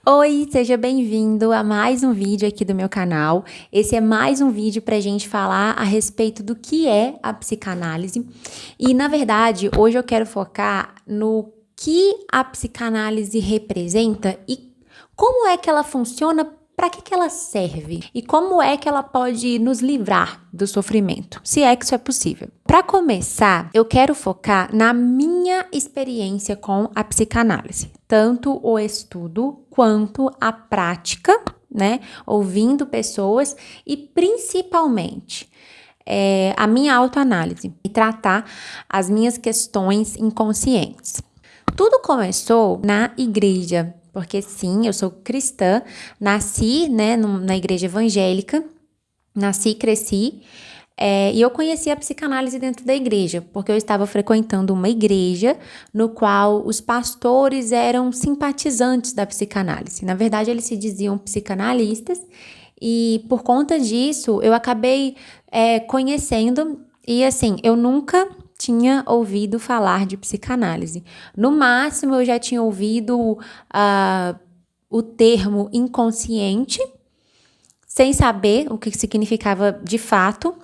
Oi, seja bem-vindo a mais um vídeo aqui do meu canal. Esse é mais um vídeo para a gente falar a respeito do que é a psicanálise. E, na verdade, hoje eu quero focar no que a psicanálise representa e como é que ela funciona, para que ela serve e como é que ela pode nos livrar do sofrimento, se é que isso é possível. Para começar, eu quero focar na minha experiência com a psicanálise, tanto o estudo quanto a prática, né? Ouvindo pessoas e principalmente a minha autoanálise e tratar as minhas questões inconscientes. Tudo começou na igreja. Porque sim, eu sou cristã, nasci, na igreja evangélica, nasci e cresci, e eu conheci a psicanálise dentro da igreja, porque eu estava frequentando uma igreja no qual os pastores eram simpatizantes da psicanálise. Na verdade, eles se diziam psicanalistas e por conta disso eu acabei conhecendo e assim, eu nunca tinha ouvido falar de psicanálise. No máximo, eu já tinha ouvido o termo inconsciente, sem saber o que significava de fato.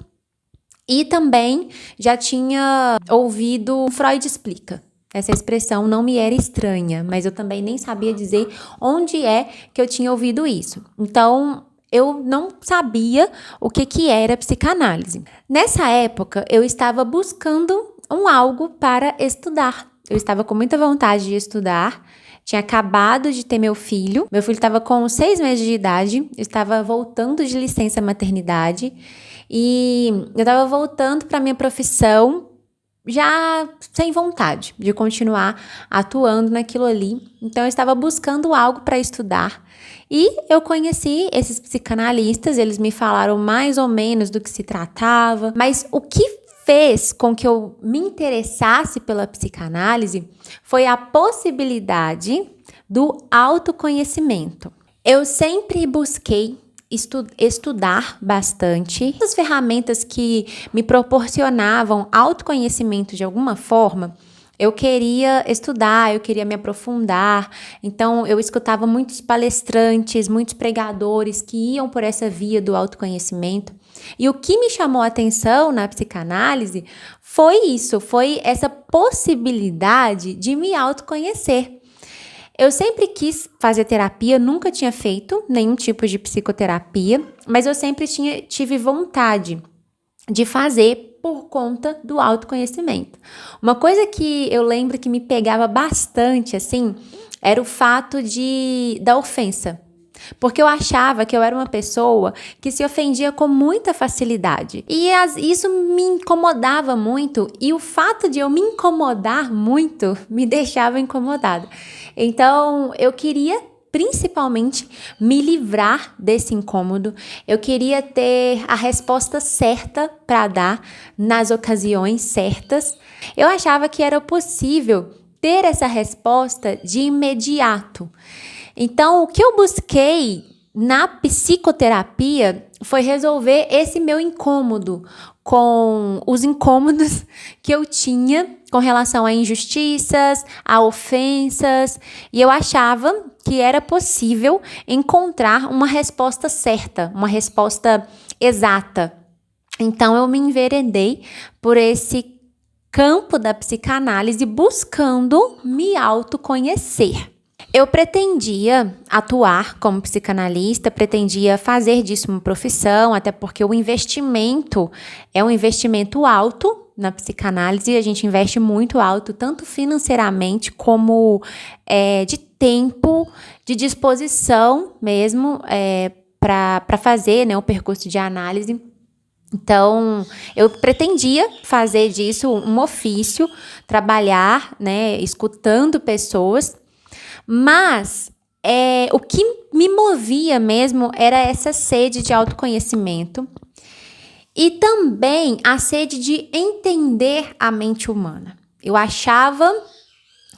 E também já tinha ouvido Freud explica. Essa expressão não me era estranha, mas eu também nem sabia dizer onde é que eu tinha ouvido isso. Então, eu não sabia o que era psicanálise. Nessa época, eu estava buscando algo para estudar. Eu estava com muita vontade de estudar. Tinha acabado de ter meu filho. Meu filho estava com 6 meses de idade. Eu estava voltando de licença maternidade. E eu estava voltando para minha profissão já sem vontade de continuar atuando naquilo ali. Então, eu estava buscando algo para estudar. E eu conheci esses psicanalistas, eles me falaram mais ou menos do que se tratava. Mas o que fez com que eu me interessasse pela psicanálise foi a possibilidade do autoconhecimento. Eu sempre busquei estudar bastante. As ferramentas que me proporcionavam autoconhecimento de alguma forma, eu queria estudar, eu queria me aprofundar. Então, eu escutava muitos palestrantes, muitos pregadores que iam por essa via do autoconhecimento. E o que me chamou a atenção na psicanálise foi isso, foi essa possibilidade de me autoconhecer. Eu sempre quis fazer terapia, nunca tinha feito nenhum tipo de psicoterapia, mas eu sempre tive vontade de fazer por conta do autoconhecimento. Uma coisa que eu lembro que me pegava bastante, assim, era o fato da ofensa. Porque eu achava que eu era uma pessoa que se ofendia com muita facilidade. E isso me incomodava muito. E o fato de eu me incomodar muito me deixava incomodada. Então, eu queria principalmente me livrar desse incômodo. Eu queria ter a resposta certa para dar nas ocasiões certas. Eu achava que era possível ter essa resposta de imediato. Então, o que eu busquei na psicoterapia foi resolver esse meu incômodo com os incômodos que eu tinha com relação a injustiças, a ofensas, e eu achava que era possível encontrar uma resposta certa, uma resposta exata. Então, eu me enveredei por esse campo da psicanálise buscando me autoconhecer. Eu pretendia atuar como psicanalista, pretendia fazer disso uma profissão, até porque o investimento é um investimento alto na psicanálise, a gente investe muito alto, tanto financeiramente como de tempo, de disposição mesmo, para fazer, né, o percurso de análise. Então, eu pretendia fazer disso um ofício, trabalhar, né, escutando pessoas. Mas o que me movia mesmo era essa sede de autoconhecimento e também a sede de entender a mente humana. Eu achava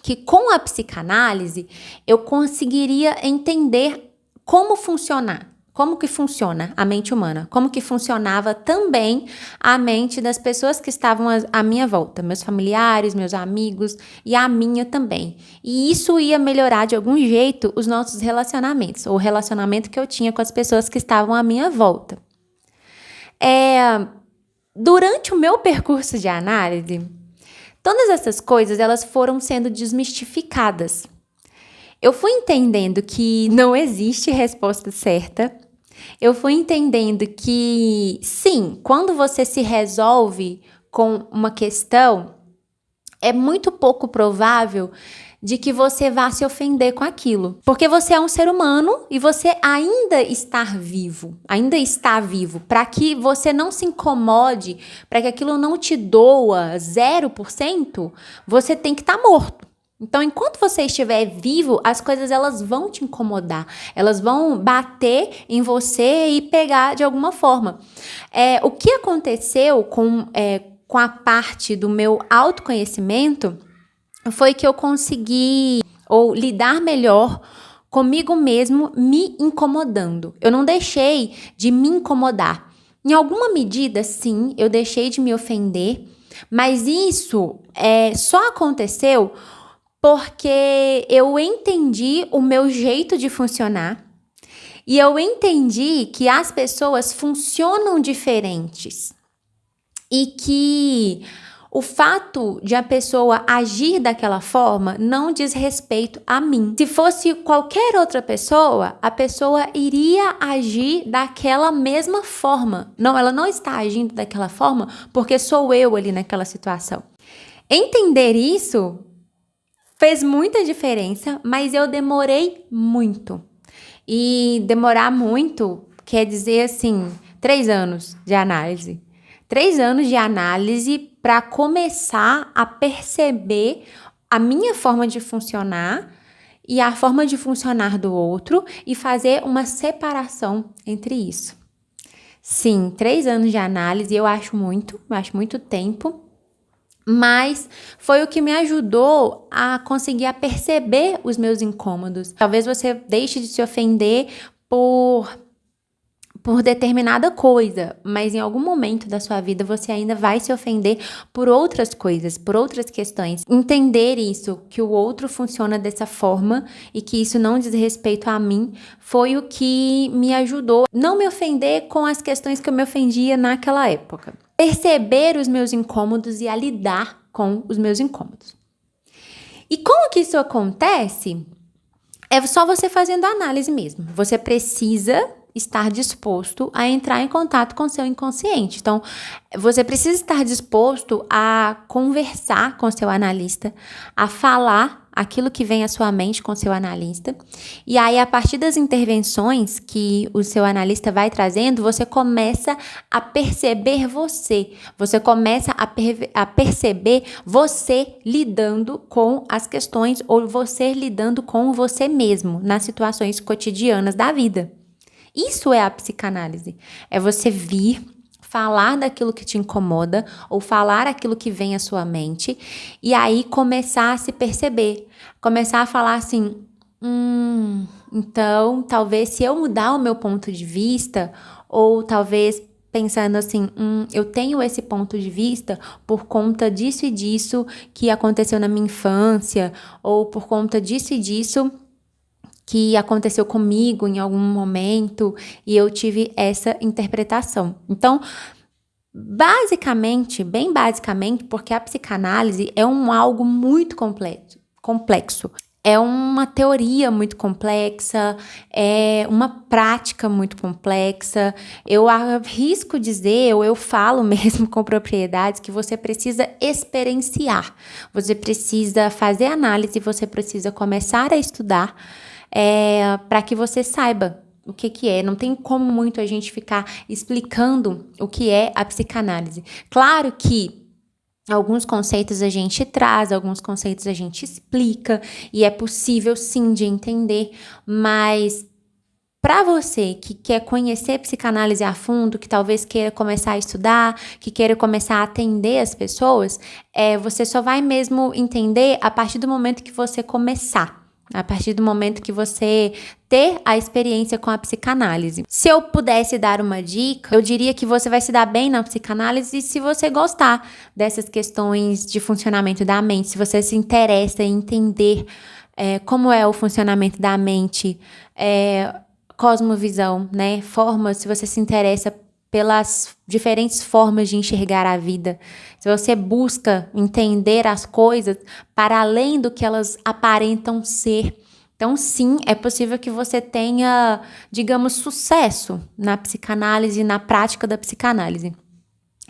que com a psicanálise eu conseguiria entender como funcionar Como que funciona a mente humana? Como que funcionava também a mente das pessoas que estavam à minha volta, meus familiares, meus amigos e a minha também. E isso ia melhorar de algum jeito os nossos relacionamentos, ou o relacionamento que eu tinha com as pessoas que estavam à minha volta. Durante o meu percurso de análise, todas essas coisas elas foram sendo desmistificadas. Eu fui entendendo que não existe resposta certa. Eu fui entendendo que, sim, quando você se resolve com uma questão, é muito pouco provável de que você vá se ofender com aquilo. Porque você é um ser humano e você ainda está vivo, para que você não se incomode, para que aquilo não te doa 0%, você tem que estar morto. Então, enquanto você estiver vivo, as coisas elas vão te incomodar, elas vão bater em você e pegar de alguma forma. O que aconteceu com a parte do meu autoconhecimento foi que eu consegui lidar melhor comigo mesmo me incomodando. Eu não deixei de me incomodar. Em alguma medida, sim, eu deixei de me ofender, mas isso só aconteceu porque eu entendi o meu jeito de funcionar e eu entendi que as pessoas funcionam diferentes e que o fato de a pessoa agir daquela forma não diz respeito a mim. Se fosse qualquer outra pessoa, a pessoa iria agir daquela mesma forma. Não, ela não está agindo daquela forma porque sou eu ali naquela situação. Entender isso fez muita diferença, mas eu demorei muito. E demorar muito quer dizer, assim, 3 anos de análise. 3 anos de análise para começar a perceber a minha forma de funcionar e a forma de funcionar do outro e fazer uma separação entre isso. Sim, 3 anos de análise eu acho muito tempo. Mas foi o que me ajudou a conseguir a perceber os meus incômodos. Talvez você deixe de se ofender por determinada coisa, mas em algum momento da sua vida você ainda vai se ofender por outras coisas, por outras questões. Entender isso, que o outro funciona dessa forma e que isso não diz respeito a mim, foi o que me ajudou a não me ofender com as questões que eu me ofendia naquela época. Perceber os meus incômodos e a lidar com os meus incômodos. E como que isso acontece? É só você fazendo a análise mesmo. Você precisa estar disposto a entrar em contato com o seu inconsciente. Então, você precisa estar disposto a conversar com o seu analista, a falar aquilo que vem à sua mente com o seu analista. E aí, a partir das intervenções que o seu analista vai trazendo, você começa a perceber você. Você começa a perceber você lidando com as questões ou você lidando com você mesmo nas situações cotidianas da vida. Isso é a psicanálise. É você vir falar daquilo que te incomoda ou falar aquilo que vem à sua mente e aí começar a se perceber. Começar a falar assim, então talvez se eu mudar o meu ponto de vista ou talvez pensando assim, eu tenho esse ponto de vista por conta disso e disso que aconteceu na minha infância ou por conta disso e disso que aconteceu comigo em algum momento e eu tive essa interpretação. Então, bem basicamente, porque a psicanálise é algo muito complexo. É uma teoria muito complexa, é uma prática muito complexa. Eu arrisco dizer, ou eu falo mesmo com propriedade, que você precisa experienciar. Você precisa fazer análise, você precisa começar a estudar para que você saiba o que é. Não tem como muito a gente ficar explicando o que é a psicanálise. Claro que alguns conceitos a gente traz, alguns conceitos a gente explica e é possível sim de entender, mas para você que quer conhecer psicanálise a fundo, que talvez queira começar a estudar, que queira começar a atender as pessoas, você só vai mesmo entender a partir do momento que você começar. A partir do momento que você ter a experiência com a psicanálise. Se eu pudesse dar uma dica, eu diria que você vai se dar bem na psicanálise se você gostar dessas questões de funcionamento da mente, se você se interessa em entender como é o funcionamento da mente, cosmovisão, né? Formas, se você se interessa pelas diferentes formas de enxergar a vida, se você busca entender as coisas para além do que elas aparentam ser. Então, sim, é possível que você tenha, digamos, sucesso na psicanálise, na prática da psicanálise.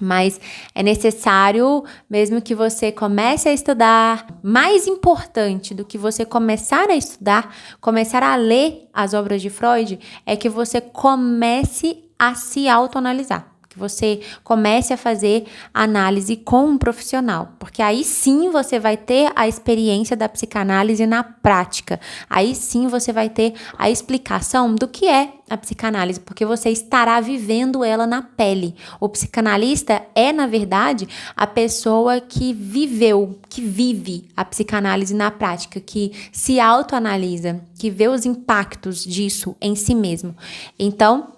Mas é necessário, mesmo que você comece a estudar, mais importante do que você começar a estudar, começar a ler as obras de Freud, é que você comece a se autoanalisar. Que você comece a fazer análise com um profissional, porque aí sim você vai ter a experiência da psicanálise na prática, aí sim você vai ter a explicação do que é a psicanálise, porque você estará vivendo ela na pele. O psicanalista é, na verdade, a pessoa que viveu, que vive a psicanálise na prática, que se autoanalisa, que vê os impactos disso em si mesmo. Então,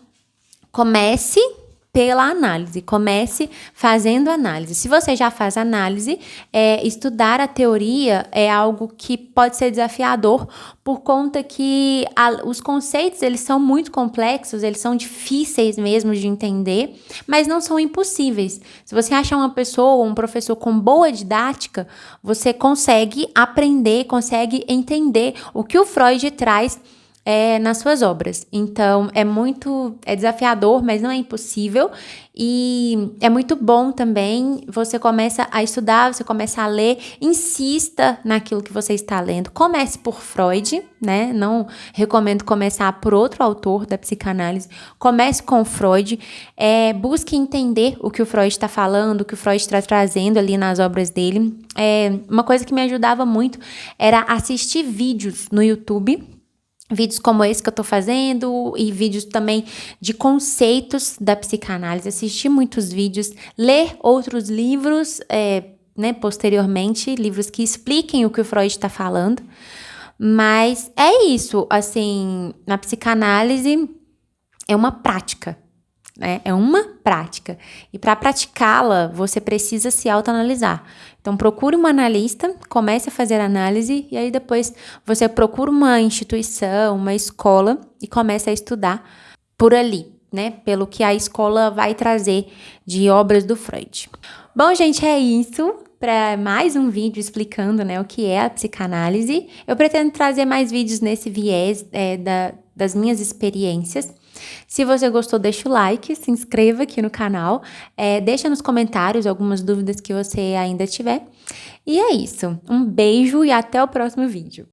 comece pela análise, comece fazendo análise. Se você já faz análise, estudar a teoria é algo que pode ser desafiador por conta que os conceitos, eles são muito complexos, eles são difíceis mesmo de entender, mas não são impossíveis. Se você achar uma pessoa ou um professor com boa didática, você consegue aprender, consegue entender o que o Freud traz nas suas obras. Então, é desafiador, mas não é impossível, e é muito bom também. Você começa a estudar, você começa a ler, insista naquilo que você está lendo. Comece por Freud, né? Não recomendo começar por outro autor da psicanálise. Comece com Freud, busque entender o que o Freud está falando, o que o Freud está trazendo ali nas obras dele. Uma coisa que me ajudava muito era assistir vídeos no YouTube, vídeos como esse que eu tô fazendo, e vídeos também de conceitos da psicanálise, assistir muitos vídeos, ler outros livros, posteriormente, livros que expliquem o que o Freud está falando. Mas é isso, assim, na psicanálise é uma prática, né? É uma prática. E para praticá-la, você precisa se autoanalisar. Então, procure um analista, comece a fazer análise, e aí depois você procura uma instituição, uma escola, e comece a estudar por ali, né? Pelo que a escola vai trazer de obras do Freud. Bom, gente, é isso. Para mais um vídeo explicando, né, o que é a psicanálise. Eu pretendo trazer mais vídeos nesse viés das minhas experiências. Se você gostou, deixa o like, se inscreva aqui no canal, deixa nos comentários algumas dúvidas que você ainda tiver. E é isso. Um beijo e até o próximo vídeo.